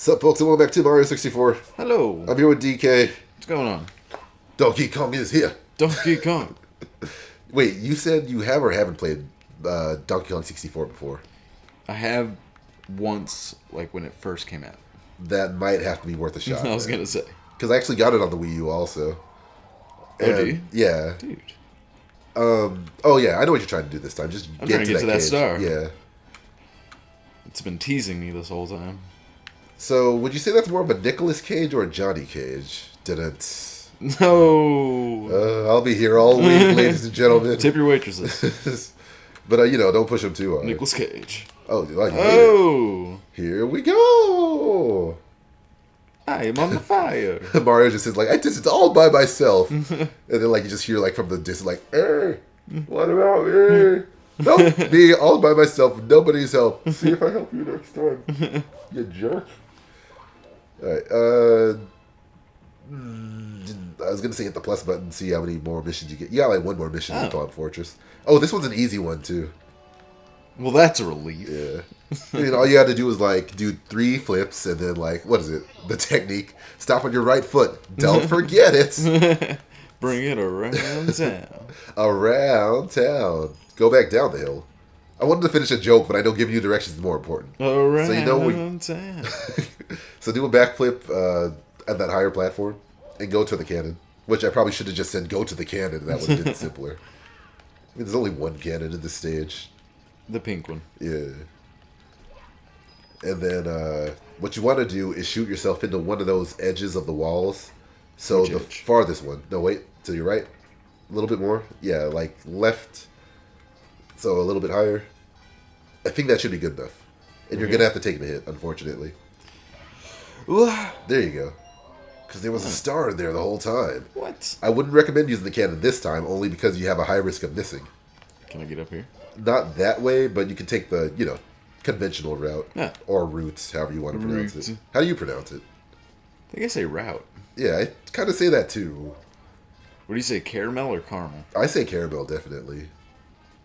Sup, folks, and welcome back to Mario 64. Hello. I'm here with DK. What's going on? Donkey Kong is here. Donkey Kong. Wait, you said you have or haven't played Donkey Kong 64 before? I have once, like when it first came out. That might have to be worth a shot. I was going to say. Because I actually got it on the Wii U also. Oh, do you? Yeah. Dude. Oh, yeah, I know what you're trying to do this time. Just I'm get trying to get to that cage. star. Yeah. It's been teasing me this whole time. So, would you say that's more of a Nicolas Cage or a Johnny Cage? Didn't... No. I'll be here all week, ladies and gentlemen. Tip your waitresses. But, don't push them too hard. Nicolas Cage. Oh, you made it. Oh. Here we go. I am on the fire. Mario just says, like, I did it all by myself. And then, like, you just hear, like, from the distance, like, what about me? Nope, me, all by myself, nobody's help. See if I help you next time, you jerk. Alright, I was gonna say hit the plus button, see how many more missions you get. You got, like, one more mission in Cloud Fortress. Oh, this one's an easy one, too. Well, that's a relief. Yeah. All you had to do was, like, do 3 flips, and then, like, what is it? The technique. Stop on your right foot. Don't forget it. Bring it around town. Around town. Go back down the hill. I wanted to finish a joke, but I know giving you directions is more important. Around so town. So do a backflip at that higher platform and go to the cannon. Which I probably should have just said go to the cannon, and that would have been simpler. I mean, there's only one cannon in this stage. The pink one. Yeah. And then what you want to do is shoot yourself into one of those edges of the walls. So the farthest one. No, wait. To your right. A little bit more. Yeah, like left. So a little bit higher. I think that should be good enough. And you're going to have to take the hit, unfortunately. There you go. Because there was a star in there the whole time. What? I wouldn't recommend using the cannon this time, only because you have a high risk of missing. Can I get up here? Not that way, but you can take the, conventional route. Yeah. Or route, however you want to pronounce it. How do you pronounce it? I think I say route. Yeah, I kind of say that too. What do you say, caramel or caramel? I say caramel, definitely.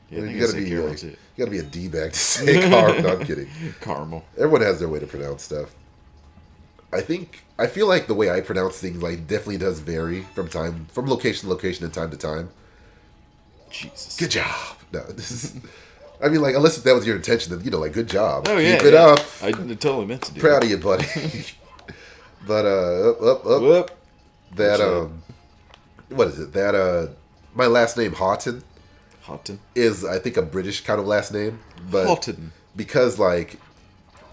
Yeah, I think you gotta I say be caramel like, too. you gotta be a D-bag to say caramel. No, I'm kidding. Caramel. Everyone has their way to pronounce stuff. I feel like the way I pronounce things like definitely does vary from location to location and time to time. Jesus. Good job. No, this is. I mean, like, unless that was your intention, then like, good job. Oh yeah, Keep it up. I totally meant to do. Proud of you, buddy. But up. Whoop. That what is it? That my last name Houghton. Houghton is, I think, a British kind of last name, but Houghton. Because I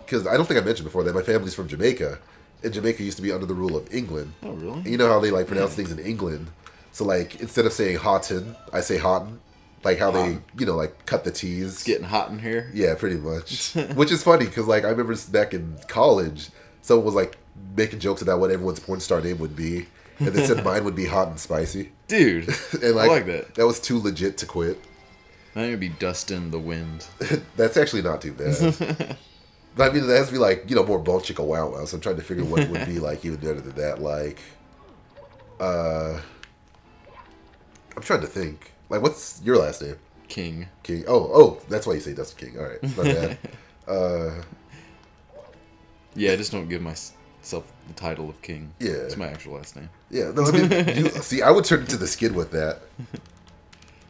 don't think I mentioned before that my family's from Jamaica, and Jamaica used to be under the rule of England. Oh, really? And you know how they like pronounce things in England, so like instead of saying Houghton, I say Houghton, like how they like cut the T's. It's getting hot in here. Yeah, pretty much. Which is funny because like I remember back in college, someone was like making jokes about what everyone's porn star name would be. And they said mine would be hot and spicy. Dude, and I like that. That was too legit to quit. Mine would be Dustin the Wind. That's actually not too bad. But I mean, it has to be like, more Bone Chicka Wow Wow. So I'm trying to figure what it would be like even better than that. Like, I'm trying to think. Like, what's your last name? King. King. Oh, that's why you say Dustin King. All right, my bad. Yeah, I just don't give myself the title of King. Yeah. It's my actual last name. Yeah, no, I mean, see, I would turn into the skid with that.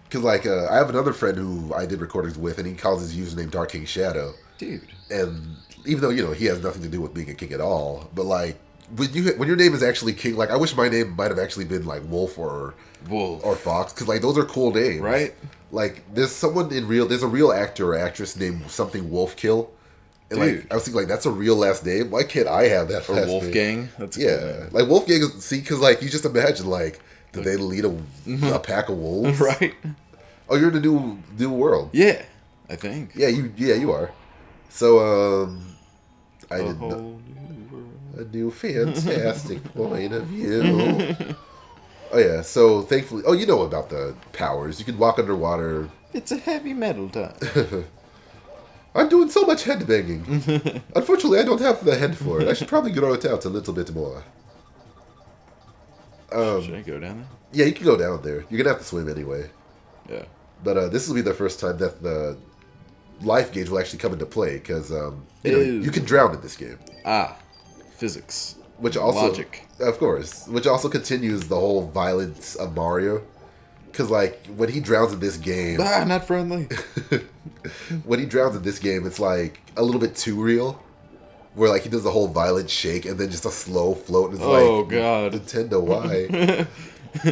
Because, like, I have another friend who I did recordings with, and he calls his username Dark King Shadow. Dude. And even though, he has nothing to do with being a king at all, but, like, when your name is actually King, like, I wish my name might have actually been, like, Wolf or Fox, because, like, those are cool names. Right? Like, there's a real actor or actress named something Wolfkill. And, like, I was thinking, like, that's a real last name? Why can't I have that last Wolfgang? name? That's cool name. Like, Wolfgang, because, like, you just imagine, like, did they lead a pack of wolves? Right. Oh, you're in the new world. Yeah, I think. Yeah, you are. So, I did a new fantastic point of view. Oh yeah, so thankfully, you know about the powers. You can walk underwater. It's a heavy metal time. I'm doing so much headbanging. Unfortunately, I don't have the head for it. I should probably grow it out a little bit more. Should I go down there? Yeah, you can go down there. You're gonna have to swim anyway. Yeah. But this will be the first time that the life gauge will actually come into play because you can drown in this game. Ah. physics, which also logic. Of course, which also continues the whole violence of Mario. Because, like, when he drowns in this game... not friendly. When he drowns in this game, it's, like, a little bit too real. Where, like, he does the whole violent shake and then just a slow float. And it's like, God. Nintendo, why?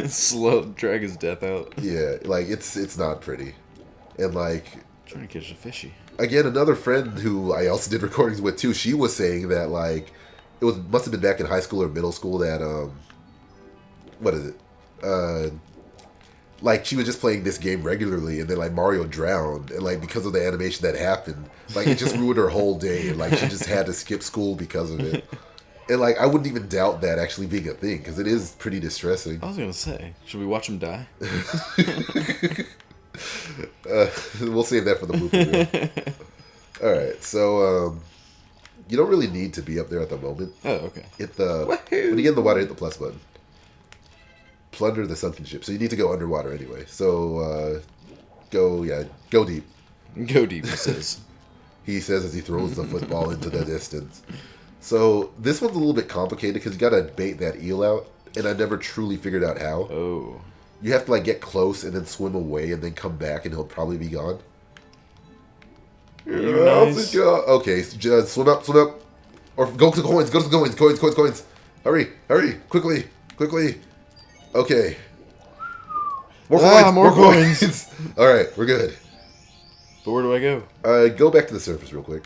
Slow, drag his death out. Yeah, like, it's not pretty. And, like... Trying to catch a fishy. Again, another friend who I also did recordings with, too, she was saying that, like... Must have been back in high school or middle school that, what is it? Like, she was just playing this game regularly, and then, like, Mario drowned, and, like, because of the animation that happened, like, it just ruined her whole day, and, like, she just had to skip school because of it. And, like, I wouldn't even doubt that actually being a thing, because it is pretty distressing. I was gonna say, should we watch him die? We'll save that for the blooper reel. Alright, so, you don't really need to be up there at the moment. Oh, okay. When you get in the water, hit the plus button. Plunder the sunken ship. So you need to go underwater anyway. So, go deep. Go deep, he says. He says as he throws the football into the distance. So, this one's a little bit complicated because you gotta bait that eel out, and I never truly figured out how. Oh. You have to, like, get close and then swim away and then come back and he'll probably be gone. Nice. Okay, just swim up. Or go to the coins. Hurry, quickly. Okay. More coins. Alright, we're good. But where do I go? Go back to the surface real quick.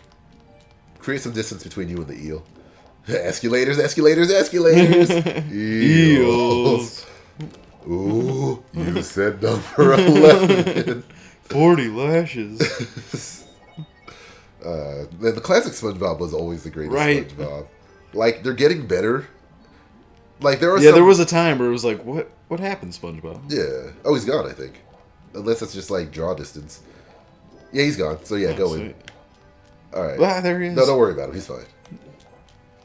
Create some distance between you and the eel. Escalators. Eels. Ooh, you said number 11. 40 lashes. The classic SpongeBob was always the greatest SpongeBob. Like, they're getting better. Like, there was a time where it was like, what happened, SpongeBob? Yeah. Oh, he's gone, I think. Unless it's just, like, draw distance. Yeah, he's gone. So, yeah, go in. Alright. Ah, there he is. No, don't worry about him. He's fine.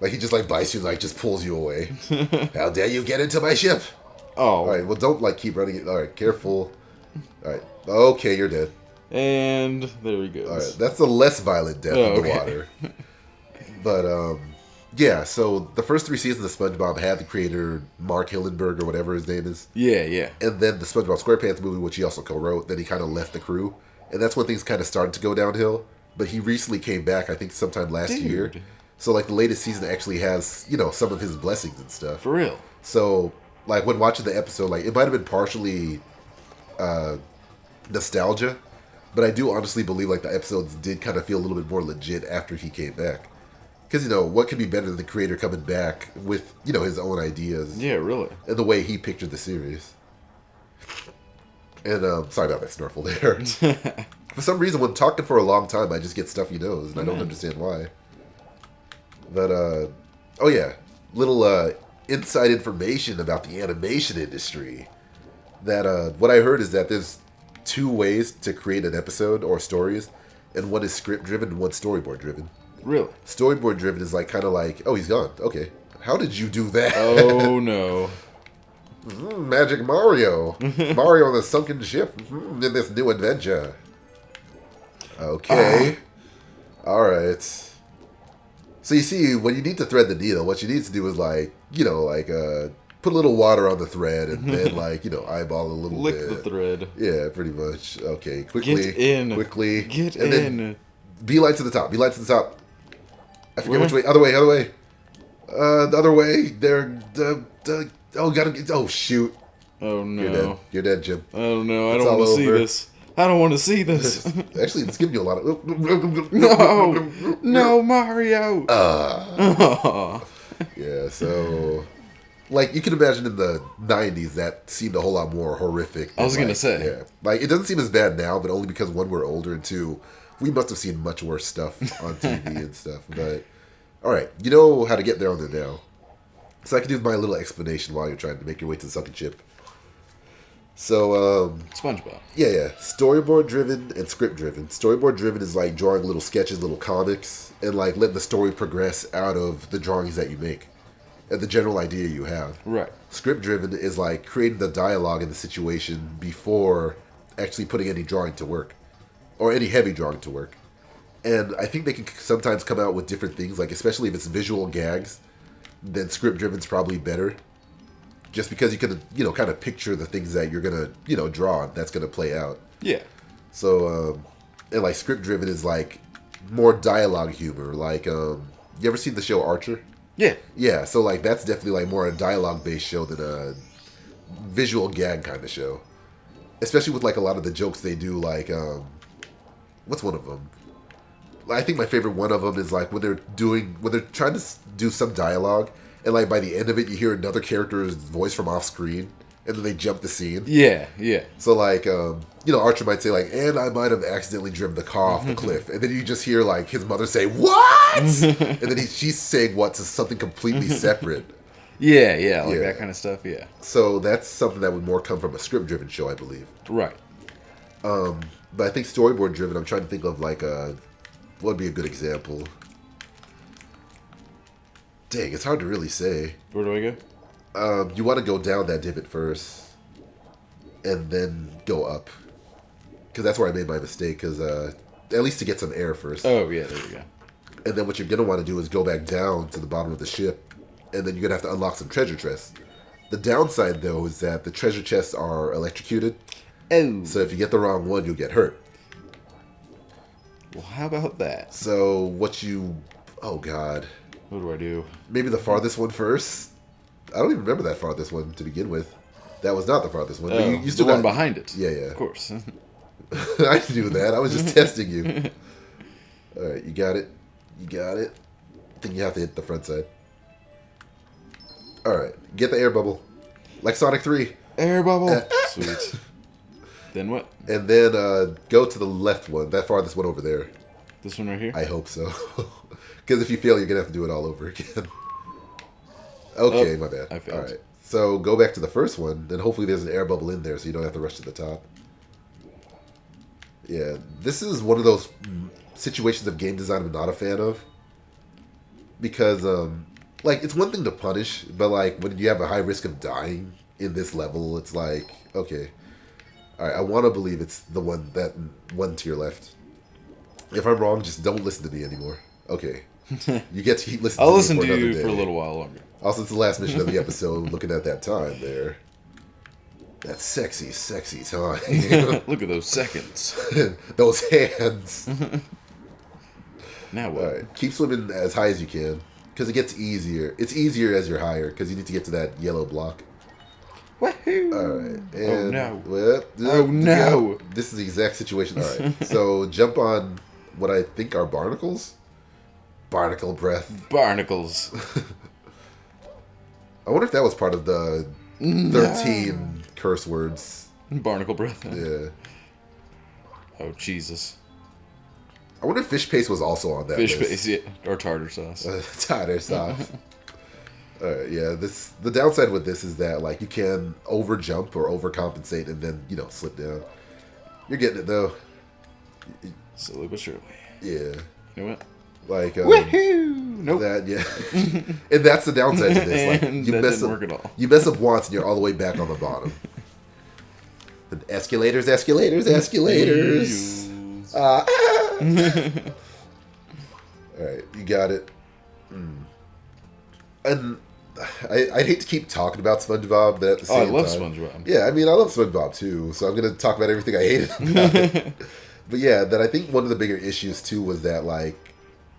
Like, he just, like, bites you and, like, just pulls you away. How dare you get into my ship? Oh. Alright, well, don't, like, keep running it. Alright, careful. Alright. Okay, you're dead. And there he goes. Alright, that's a less violent death in the water. But, yeah, so the first 3 seasons of SpongeBob had the creator Mark Hillenberg or whatever his name is. Yeah. And then the SpongeBob SquarePants movie, which he also co-wrote, then he kind of left the crew. And that's when things kind of started to go downhill. But he recently came back, I think sometime last year. So, like, the latest season actually has, you know, some of his blessings and stuff. For real. So, like, when watching the episode, like, it might have been partially nostalgia. But I do honestly believe, like, the episodes did kind of feel a little bit more legit after he came back. Because, you know, what could be better than the creator coming back with, you know, his own ideas. Yeah, really. And the way he pictured the series. And, sorry about that snorkel there. For some reason, when talking for a long time, I just get stuffy nose, and I don't understand why. But, oh yeah, little, inside information about the animation industry. That, what I heard is that there's 2 ways to create an episode or stories, and one is script-driven and one's storyboard-driven. Really? Storyboard-driven is, like, kind of like, oh, he's gone. Okay. How did you do that? Oh, no. Magic Mario. Mario on the sunken ship in this new adventure. Okay. Alright. So you see, when you need to thread the needle, what you need to do is, like, you know, like, put a little water on the thread and then, like, you know, eyeball a little bit. Lick the thread. Yeah, pretty much. Okay, quickly. Get in. Quickly. Get and in. Then beeline to the top. Beeline to the top. I forget which way. Other way. The other way. There. Oh, gotta get. Oh, shoot. Oh, no. You're dead, Jim. Oh, no. I don't want to see this. I don't want to see this. Actually, it's giving you a lot of... No, Mario! Yeah, so... Like, you can imagine in the 90s, that seemed a whole lot more horrific. I was going to say. Yeah. Like, it doesn't seem as bad now, but only because, 1, we're older, and 2, we must have seen much worse stuff on TV and stuff. But, alright, you know how to get there on there now. So I can do my little explanation while you're trying to make your way to the sunken ship. So, SpongeBob. Yeah. Storyboard driven and script driven. Storyboard driven is like drawing little sketches, little comics, and like letting the story progress out of the drawings that you make and the general idea you have. Right. Script driven is like creating the dialogue in the situation before actually putting any drawing to work or any heavy drawing to work. And I think they can sometimes come out with different things, like especially if it's visual gags. then script driven's probably better. Just because you can, kind of picture the things that you're gonna, draw and that's gonna play out. Yeah. So, and like script driven is like more dialogue humor. Like, you ever seen the show Archer? Yeah. Yeah. So like that's definitely like more a dialogue based show than a visual gag kind of show. Especially with like a lot of the jokes they do. Like, what's one of them? I think my favorite one of them is like when they're trying to do some dialogue. And, like, by the end of it, you hear another character's voice from off screen, and then they jump the scene. Yeah, yeah. So, like, Archer might say, like, and I might have accidentally driven the car off the cliff. And then you just hear, like, his mother say, what? And then she's saying what to something completely separate. Yeah, that kind of stuff, yeah. So that's something that would more come from a script-driven show, I believe. Right. But I think storyboard-driven, I'm trying to think of, like, what would be a good example? Dang, it's hard to really say. Where do I go? You want to go down that divot first, and then go up, because that's where I made my mistake. Because at least to get some air first. Oh yeah, there you go. And then what you're gonna want to do is go back down to the bottom of the ship, and then you're gonna have to unlock some treasure chests. The downside though is that the treasure chests are electrocuted. Oh. So if you get the wrong one, you'll get hurt. Well, how about that? So oh god. What do I do? Maybe the farthest one first. I don't even remember that farthest one to begin with. That was not the farthest one. Oh, but you still the one behind it. Yeah. Of course. I knew that. I was just testing you. All right, you got it. I think you have to hit the front side. All right, get the air bubble, like Sonic 3. Air bubble. Sweet. Then what? And then go to the left one, that farthest one over there. This one right here? I hope so. Because if you fail, you're going to have to do it all over again. Okay, my bad. I failed. All right. So go back to the first one, and hopefully there's an air bubble in there so you don't have to rush to the top. Yeah, this is one of those situations of game design I'm not a fan of. Because, like, it's one thing to punish, but, like, when you have a high risk of dying in this level, it's like, okay. All right, I want to believe it's the one to your left. If I'm wrong, just don't listen to me anymore. Okay. You get to keep listening I'll to listen me to for you another for a day. little while longer. Also, it's the last mission of the episode, looking at that time there. That sexy, sexy time. Look at those seconds. Those hands. Now what? All right. Keep swimming as high as you can, because it gets easier. It's easier as you're higher, because you need to get to that yellow block. Woohoo! All right. And, oh no. Oh no. This is the exact situation. All right. So jump on what I think are barnacles. Barnacle breath. Barnacles. I wonder if that was part of the 13 curse words. Barnacle breath. Yeah. Oh, Jesus. I wonder if fish paste was also on that Fish list. paste, yeah. Or tartar sauce. Tartar sauce. Yeah, the downside with this is that, like, you can over-jump or overcompensate and then, slip down. You're getting it, though. Slowly but surely. Yeah. You know what? Like, woohoo! Nope. That, yeah. And that's the downside to this. Like, And that didn't work at all. You mess up once and you're all the way back on the bottom. And escalators. Alright, you got it. And I'd hate to keep talking about SpongeBob, but at the same time... I love SpongeBob. Yeah, I mean, I love SpongeBob too, so I'm going to talk about everything I hated about it. But yeah, that I think one of the bigger issues too was that, like,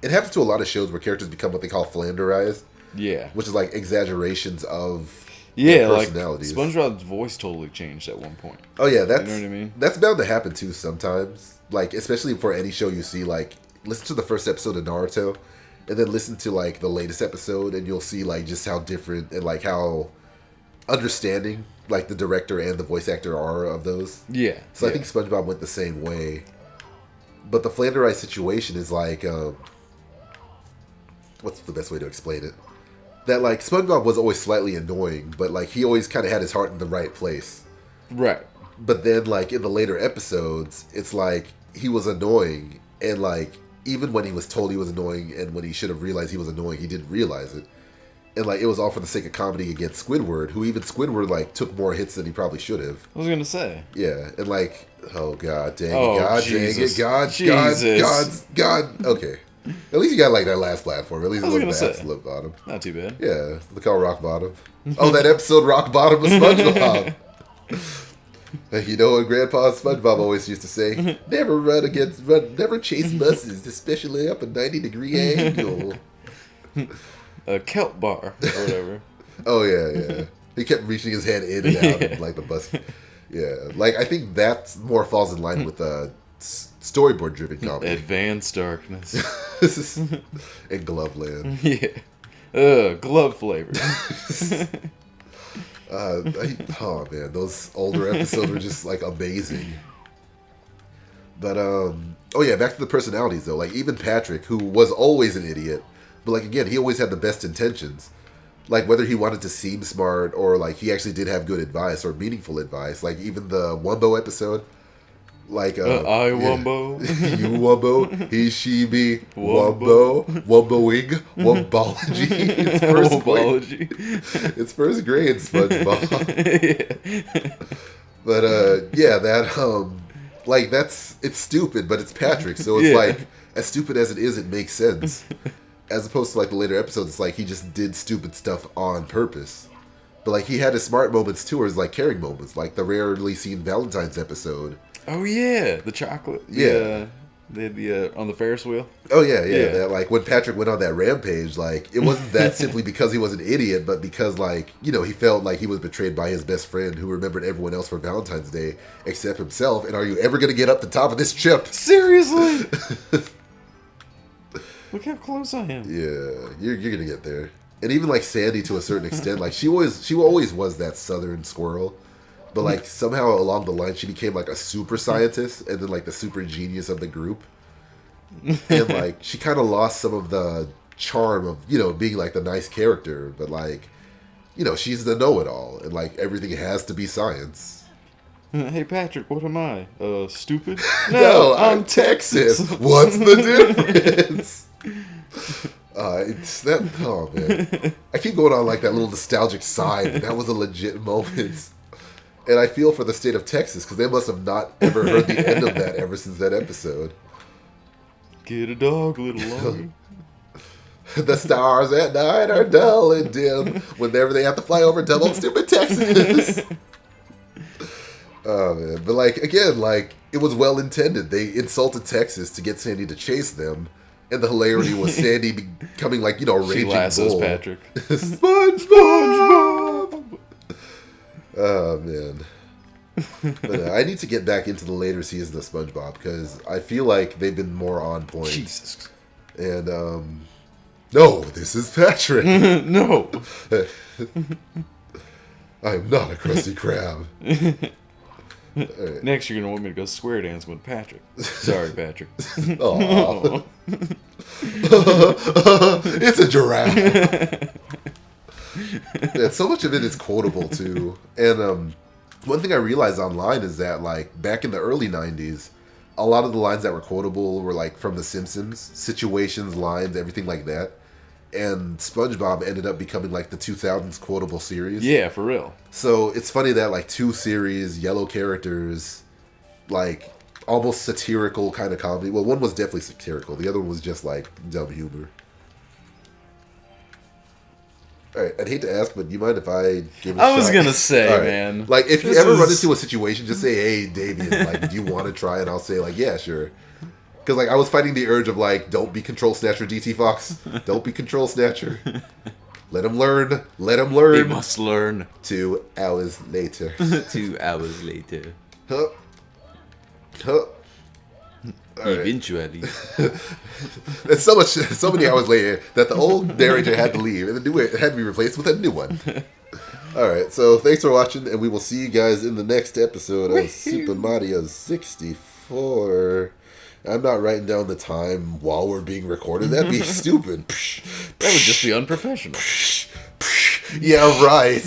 it happens to a lot of shows where characters become what they call flanderized. Yeah. Which is like exaggerations of their personalities. Like SpongeBob's voice totally changed at one point. Oh yeah, that's, you know what I mean? That's bound to happen too sometimes. Like, especially for any show you see, like, listen to the first episode of Naruto, and then listen to, like, the latest episode, and you'll see, like, just how different and, like, how understanding, like, the director and the voice actor are of those. Yeah. So I think SpongeBob went the same way. But the flanderized situation is like, what's the best way to explain it? That, like, SpongeBob was always slightly annoying, but, like, he always kind of had his heart in the right place. Right. But then, like, in the later episodes, it's like, he was annoying, and, like, even when he was told he was annoying, and when he should have realized he was annoying, he didn't realize it. And, like, it was all for the sake of comedy against Squidward, who even Squidward, like, took more hits than he probably should have. I was gonna say. Yeah, and, like, oh, God dang it, oh, God Jesus. dang it, God, Jesus. God. Okay. At least you got like that last platform. At least it I was wasn't gonna the say. absolute bottom. Not too bad. Yeah, look how rock bottom. Oh, that episode rock bottom of SpongeBob. You know what Grandpa SpongeBob always used to say? Never never chase buses, especially up a 90-degree angle. A kelp bar or whatever. Oh yeah. He kept reaching his hand in and out of like the bus. Yeah, like I think that more falls in line with storyboard driven comedy. Advanced Darkness. And Gloveland. Yeah. Glove flavor. Oh man, those older episodes were just like amazing. But oh yeah, back to the personalities though. Like even Patrick, who was always an idiot, but like again, he always had the best intentions. Like whether he wanted to seem smart or like he actually did have good advice or meaningful advice. Like even the Wumbo episode. Like I Wumbo. You Wumbo, he, she, me, Wumbo, Wumboing, Wumbology. It's first grade SpongeBob. Yeah. But yeah, that like it's stupid, but it's Patrick, so it's like as stupid as it is, it makes sense. As opposed to like the later episodes, it's like he just did stupid stuff on purpose. But like he had his smart moments too, or his like caring moments, like the rarely seen Valentine's episode. Oh yeah, the chocolate. Yeah. The on the Ferris wheel. Oh yeah. That, like when Patrick went on that rampage, like it wasn't that simply because he was an idiot, but because like he felt like he was betrayed by his best friend who remembered everyone else for Valentine's Day except himself. And are you ever gonna get up the top of this chip? Seriously. Look how close I am. Yeah, you're gonna get there. And even like Sandy to a certain extent, like she always was that southern squirrel. But like somehow along the line she became like a super scientist and then like the super genius of the group. And like she kind of lost some of the charm of, being like the nice character, but like, she's the know-it-all and like everything has to be science. Hey Patrick, what am I? Stupid? No, I'm Texas. What's the difference? It's that. Oh man, I keep going on like that little nostalgic side, but that was a legit moment. And I feel for the state of Texas because they must have not ever heard the end of that ever since that episode. Get a dog, little Long. The stars at night are dull and dim whenever they have to fly over dumb old stupid Texas. Oh man, but like again, like it was well intended. They insulted Texas to get Sandy to chase them, and the hilarity was Sandy becoming like a raging bull. Patrick. SpongeBob. Oh man. But I need to get back into the later seasons of SpongeBob because I feel like they've been more on point. Jesus. And no, this is Patrick. No. I am not a Krusty Krab. Right. Next, you're gonna want me to go square dance with Patrick. Sorry, Patrick. Aww. It's a giraffe. Yeah, so much of it is quotable too. And one thing I realized online is that like back in the early 90s, a lot of the lines that were quotable were like from The Simpsons, situations, lines, everything like that. And SpongeBob ended up becoming like the 2000s quotable series. Yeah, for real. So it's funny that like two series, yellow characters, like almost satirical kind of comedy. Well, one was definitely satirical. The other one was just like dumb humor. All right, I'd hate to ask, but you mind if I give it a shot? I was going to say, right. Man. Like, if you ever run into a situation, just say, hey, Damien, like, do you want to try? And I'll say, like, yeah, sure. Because, like, I was fighting the urge of, like, don't be Control Snatcher, DTFaux. Don't be Control Snatcher. Let him learn. Let him learn. He must learn. 2 hours later. 2 hours later. Huh. Huh. Eventually. It's so many hours later that the old narrator had to leave and the new it had to be replaced with a new one. Alright, so thanks for watching and we will see you guys in the next episode of Super Mario 64. I'm not writing down the time while we're being recorded. That'd be stupid. That would just be unprofessional. Yeah, right.